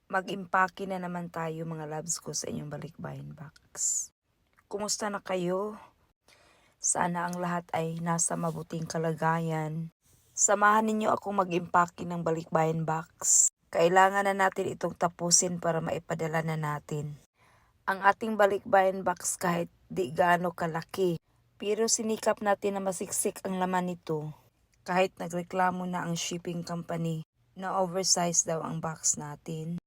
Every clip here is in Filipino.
Mag-impake na naman tayo mga loves ko sa inyong balikbayan box. Kumusta na kayo? Sana ang lahat ay nasa mabuting kalagayan. Samahan ninyo akong mag-impake ng balikbayan box. Kailangan na natin itong tapusin para maipadala na natin. Ang ating balikbayan box kahit di gaano kalaki, pero sinikap natin na masiksik ang laman nito. Kahit nagreklamo na ang shipping company na oversize daw ang box natin.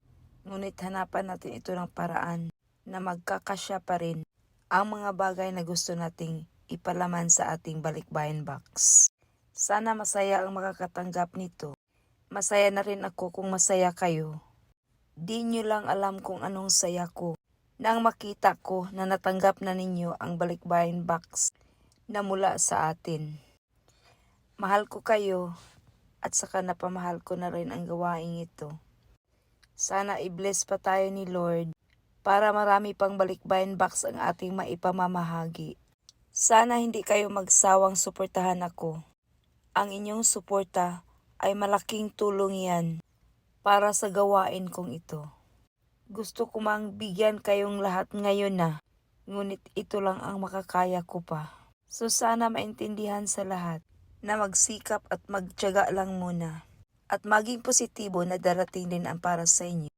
Ngunit hanapan natin ito ng paraan na magkakasya pa rin ang mga bagay na gusto nating ipalaman sa ating balikbayan box. Sana masaya ang makakatanggap nito. Masaya na rin ako kung masaya kayo. Di nyo lang alam kung anong saya ko nang makita ko na natanggap na ninyo ang balikbayan box na mula sa atin. Mahal ko kayo at saka napamahal ko na rin ang gawaing ito. Sana i-bless pa tayo ni Lord para marami pang balikbayan box ang ating maipamamahagi. Sana hindi kayo magsawang suportahan ako. Ang inyong suporta ay malaking tulong yan para sa gawain kong ito. Gusto ko mang bigyan kayong lahat ngayon na, ngunit ito lang ang makakaya ko pa. So sana maintindihan sa lahat na magsikap at magtiyaga lang muna. At maging positibo na darating din ang para sa inyo.